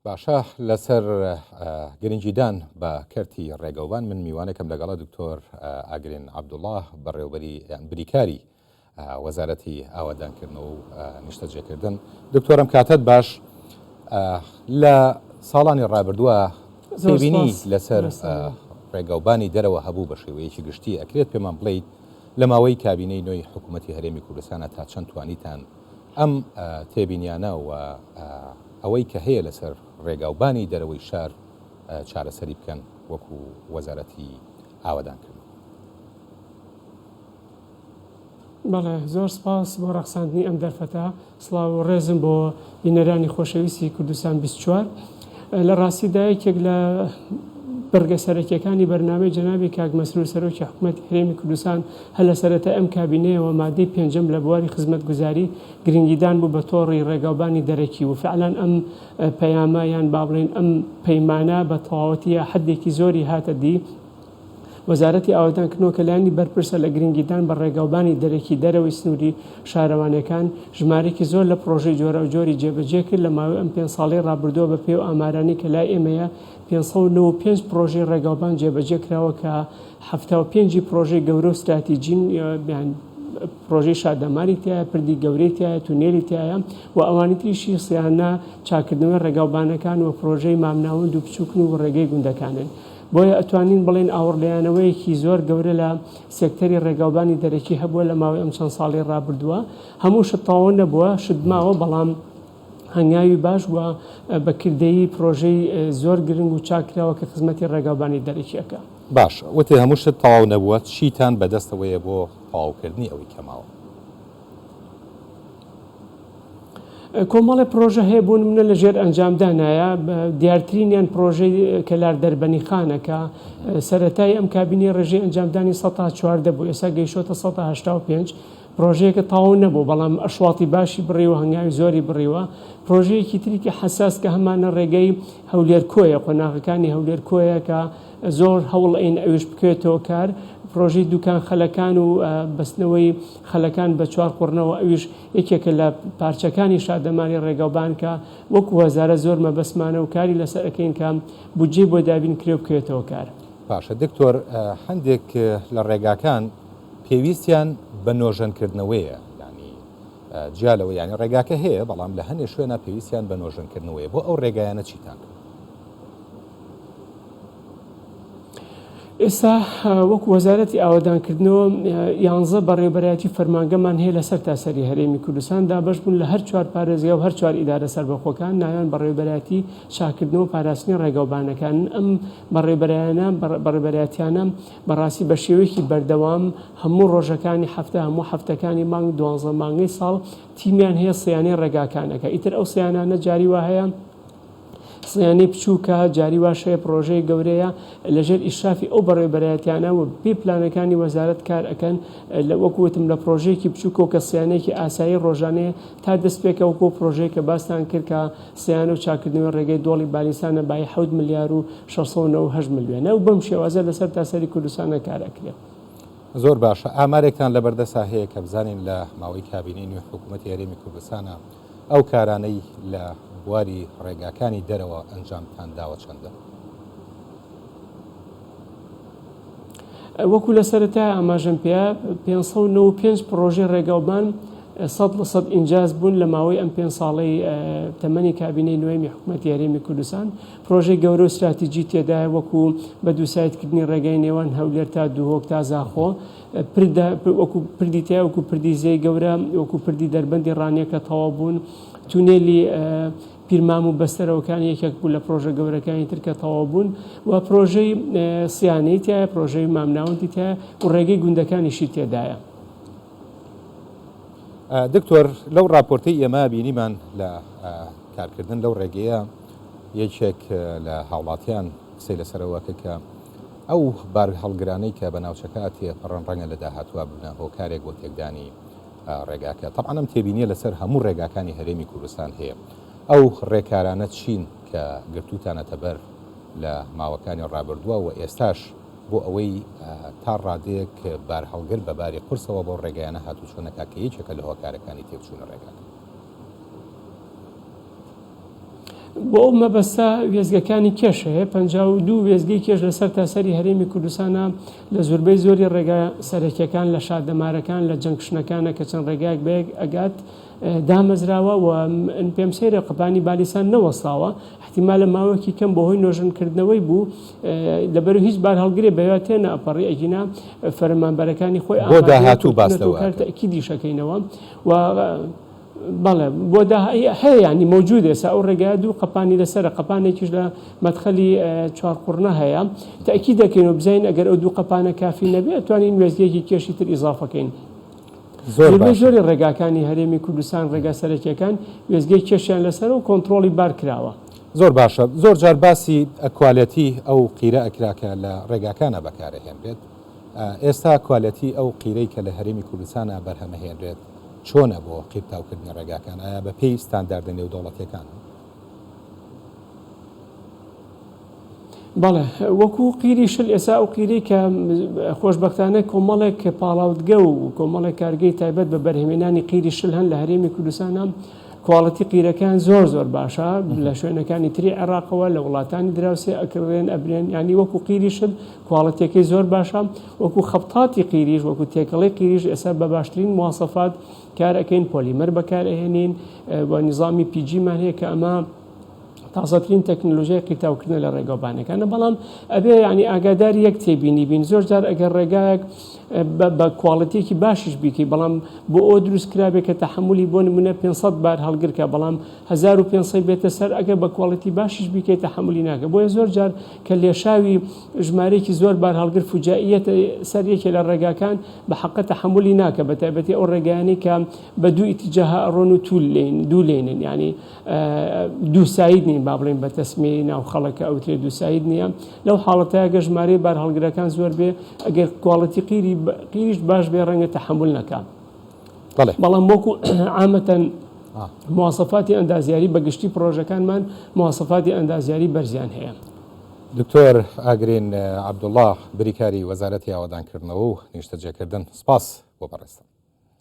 باشە لەسەر گرنگیدان بە کەرتی ڕێگەوبان من میوانێکم لەگەڵە دکتۆر ئاگرین عەبدوڵڵاه بەڕێوەبەری بریکاری وەزارەتی ئاوادانکردن و نیشتەجێکردن. دکتۆرم کاتت باش، لە ساڵانی ڕابردووە سێبینی لەسەر ڕێگەوبانی دەرەوە هەبوو بە شێوەیەکی گشتی. ئەکرێت پێمان بڵێیت لە ماوەی کابینەی نوێی حکوومەتی هەرێمی کوردستانە تا چەند توانیتان ئەم تێبینیانە و ئەوەی کە هەیە لەسەر ڕێگاوبانی دەرەوەی شار چارەسەری بکەن وەکو وەزارەتی ئاوادانکردن. بەڵێ زۆر سپاس بۆ ڕەخساندنی ئەم دەرفەتە. سڵاو و ڕێزم بۆ بینەرانی خۆشەویستی کوردستان 24. لە ڕاستیدا یەکێک لە بەرگە سەرەکیەکانی بەرنامەی جەنابی کاک مەسرور سەرۆکی حکوومەتی هەرێمی کوردستان هەر لە سەرەتا ئەم کابینەیەوە مادەی پێنجەم لە بواری خزمەتگوزاری گرنگیدان بوو بە تۆڕی ڕێگاوبانی دەرەکی و فعلان ئەم پەیامە یان با بڵێن ئەم پەیمانە بە تەواوەتی حەدێکی زۆری هاتە دی. وەزارەتی ئاوادانکردنەوە کە لایەنی بەرپرسە لە گرنگیدان بە ڕێگاوبانی دەرەکی دەرەوەی سنووری شارەوانەکان ژمارێکی زۆر لە پرۆژەی جۆرە و جۆری جێبەجێ کرد لە ماوەی ئەم 5 ساڵی ڕابردووە بە پێی و ئامارانی کە لای ئێمەیە 595 پرۆژەی ڕێگاوبان جێبەجێ کراوە کە 75 پرۆژەی گەورە و استراتیجین پرۆژەی شادەماری تایە، پردی گەورەی تایە، تونێلی تایە و ئەوانی تریشی سیانە چاکردنەوەی ڕێگاوبانەکان و پرۆژەی مامناوەند و بچووکن و ڕێگەی گوندەکانن. بۆیە ئەتوانین بڵێن ئاوڕلایەنەوەیەکی زۆر گەورە لە سێکتەری ڕێگاوبانی دەرەکی هەبووە لە ماوەی ئەم چەند ساڵی ڕابردووە. هەموو شت تەواو نەبووە، شت ماوە، بەڵام هەنگاوی باش وە بەکردەیی پرۆژەی زۆر گرنگ و چاکراوە کە خزمەتی ڕێگاوبانی دەرەکیەکە. باش، وتێ هەموو شت تەواو نەبووە، چیتان بەدەستەوەیە بۆ تەواوکردنی ئەوەی کەماوە؟ کۆمەڵی پرۆژە هەیە بوون منە لە ژێر ئەنجامدانایە. دیارترینیان پرۆژەی کەلار دەربەنیخانەکە سەرەتای ئەم کابینی ڕێژەی ئەنجامدانی 14 بوو، ئێستا گەیشتۆتە 185. پرۆژەیەکە تاوا نەبوو، بەڵام ئەشواتی باشی بڕیوە، هەنگاوی زۆری بڕیوە. پرۆژەیەکی تریکی حەساس کە هەمانە ڕێگەی هەولێر کۆیە، قۆناغەکانی هەولێر کۆیە کە زۆر هەوڵ ئەین ئەویش بکوێتەوە کار. پرۆژەی دوکان خەلەکان و بەستنەوەی خەلەکان بە چوار قوڕنەوە ئەویش یەکێکە لە پارچەکانی شادەمانی ڕێگاوبان کە وەکو وەزارە زۆر مەبەسمانە و کاری لەسەرەکەین کە بودجێ بۆ دابین کرێ بکوێتەوە کار. باشە دکتۆر، هەندێک لە ڕێگاکان پێویستیان بە نۆژەنکردنەوەیە، ینی جیالەوە، ینی ڕێگاکە هەیە بەڵام لە هەندێک شوێنە پێویستیان بە نۆژەنکردنەوەیە. بۆ ئەو ڕێگایانە چیتان کرد؟ ئێستا وەکو وەزارەتی ئاوادانکردنەوە 11 بەڕێوەبەرایەتی فەرمانگەمان هەیە لەسەر تاسەری هەرێمی کوردستان دابەش بوون لە هەر چوار پارێزگا و هەر چوار ئیدارە سەربەخۆکان ناویان بەڕێوەبەرایەتی چاکردنەوە و پاراستنی ڕێگاوبانەکان. ئەم بەڕێوەبەرایەتیانە بەڕاستی بە شێوەیەکی بەردەوام هەموو ڕۆژەکانی هەفتە، هەموو هەفتەکانی مانگ 12 مانگەی ساڵ تیمیان هەیە سیانەی ڕێگاکانەکە. ئیتر ئەو سیانانە جاری وا هەیە، سیانەی بچووکە، جاری واشەیە، پرۆژەی گەورەیە لەژێر ئیشرافی ئەو بەڕێوەبەرایەتیانە و پێی پلانەکانی وەزارەت کار ئەەکەن. وەکوتم لە پرۆژەیەکی بچووکەوە کە سیانەیەکی ئاسایی ڕۆژانەیە تا دەست پێکە وەکو پرۆژەیە کە باستان کرد کە سیانە و چاکردنەوەی ڕێگەی دۆڵی بالیسانە بای 7 ملیار و 698 میلیۆن و بەم شێوازە لەسەر تاسەری کوردستانە کارەکرێت. زۆر باشە. ئامارێکتان لە بەردەسا هەیە کە بزانین لە ماوەی کابینەی نوێی حکوومەتی هەرێمی کوردستانە ئەو کارانەی لە بواری ڕێگاکانی دەرەوە ئەنجامتان داوە چەندە؟ وەکو لە سەرەتا ئاماژەم پێە 595 پرۆژەی ڕێگاوبان 100% ئینجاز بوون لە ماوەی ئەم 5 ساڵەی تەمەنی کابینەی نوێمی حکوومەتی هەرێمی کوردستان. پرۆژەی گەورە و استراتیجی تێدایە وەکو بە دووسایتکردنی ڕێگای نێوان هەولێر تا دووهۆک تا زاخۆ، وەکو پردی تایە، وەکو پردی زەی گەورە، وەکو پردی دەربەندی ڕانیەکە تەواو بوون، تونێلی پیرمام و بەستەرەوەکان یەکێک بوو لە پرۆژە گەورەکانی ترکە تەواو بوون و پرۆژەی سیانەی تایە، پرۆژەی مامناوەندی تایە و ڕێگەی گوندەکانیشی تێدایە. دکتۆر، لەو راپۆرتەی ئێمە بینیمان لە کارکردن لەو ڕێگەیە یەکێک لە هاوڵاتیان قسەی لەسەرەوەکە کە ئەو بار هەڵگرانەی کە بە ناوچەکە تێپەڕن ڕەنگە لە داهاتوە بنە هۆکارێک بۆ تێکدانی ڕێگاکە. تەبعاً ئەم تێبینیە لەسەر هەموو ڕێگاکانی هەرێمی کوردستان هەیە. ئەو ڕێکارانە چین کە گرتوتانەتە بەر لە ماوەکانی ڕابردووە و ئێستاش بۆ ئەوەی تا ڕادەیەک بار هەڵگر بە باری قورسەوە بۆ ڕێگەیانە هاتوچۆنەکە کە یەکێکە لە هۆکارەکانی تێکچوونە ڕێگاکە؟ بۆ ئەو مەبەستە وێزگەکانی کێش هەیە 52 وێزگەی کێش لەسەر تاسەری هەرێمی کوردستانە لە زۆربەی زۆری ڕێگا سەرەکیەکان لە شادەمارەکان لە جەنگشنەکانە کە چەند ڕێگایك بەیەک ئەگات دامەزراوە و پێم سەیرە قپانی بالیسان نەوەستاوە احتیمال لە ماوەکی کەم بەهۆی نۆژنکردنەوەی بوو لەبەر هیچ بار هەڵگرێ بەوە تێنە ئەپەڕی ئەگینا فەرمانبەرەکانی خۆی بۆ داهاتوو باس لەوە تەکیدی دیشەکەینەوە و بەڵێ بۆ هەیە ینی موجود ئێستا ئەو ڕێگای دوو قپانی لەسرە قپانێکیش لە مەدخەلی چوارقوڕنە هەیە تاکی دەکەین و بزین ئەگەر ئەو دوو قپانە کافی نەبێت توانین وێزگەیەکی کێشی تر ئیزافەکەین. زۆری ڕێگاکانی هەرێمی کوردستان ڕێگا سەرەکیەکان وێزگەی کێشیان لەسەر و کۆنتترۆلی بار کراوە. زۆر باشە زۆر جار باسی ئەکوالەتی ئەو قیرە ئەکراکە لە ڕێگاکانە بەکارەهێنرێت ئێستا کوالەتی ئەو قیرەی کە لە هەرێمی کوردستانە بەرهەمەهێنرێت چۆنە بۆ قیرتاوکردنی ڕێگاکان ئایا بە پێی ستانداردە نێودەوڵەتیەکان؟ بەڵێ وەکو قیری شل ئێسا ئەو قیرەی کە خۆشببختانە کۆمەڵێک پاڵاوتگە و کۆمەڵێک کارگەی تایبەت بە بەرهێمێنانی قیری شل هەن لە هەرێمی کوردستانە کوواڵەتی قیرەکان زۆر باشە لە شوێنەکانی تری عێراقەوە لە وڵاتانی دراوسێ ئەکردێن ئەبرێن ینی وەکو قیری شل کوواڵەتەکەی زۆر باشە وەکو خەبتاتی قیریش وەکو تێکەڵی قیریش ئێستا بە باشترین مواسەفات کارەکەین پۆلیمەر بەکارهێنین بە نظامی پیجیمان هەیە کە ئەمە تازەترین تەکنۆلۆژیای قیرتاوکردن لە ڕێگەبانەکانە بەڵام ئەبێ ینی ئاگاداری یەک تێبینی بین زۆر جار ئەگەر ڕێگایەک بە کوواڵەتێکی باشیش بیکەی بەڵام بۆ ئەو دروست کرابێت کە تەحملی بۆ نمونە 500 بار هەڵگرکە بەڵام 1500 بێتە سەر ئەگەر بە کوواڵەتی باشیش بیکەیت تەحملی ناکە بۆیە زۆر جار کە لێشاوی ژمارەیەکی زۆر بار هەڵگر فوجائیەتە سەر یەکێ لە ڕێگاکان بە حەقە تەحملی ناکە بە تایبەتی ئەو ڕێگایانی کە بە دوو ئیتیجاها ئەڕۆن و دوو لێنن ینی دوو ساید نین با بڵێن بە تەسمی ناو خەڵکە ئەوترێ دوو ساید نییە لەو حاڵەتەیە گە ژمارەی بار هەڵگرەکان زۆر بێ ئەگەر کوواڵەتی قیریش باش بێ ڕەنگە تەحمل نەکات بەڵام وەکو عامەتەن مواسەفاتی ئەندازیاری بەگشتی پرۆژەکانمان مواسەفاتی ئەندازیاری بەرزیان هەیە. دکتۆر ئاگرین عەبدوڵڵاه بریکاری وەزارەتی ئاوادانکردنەوە و نیشتەجێکردن سپاس بۆ بەڕێستە.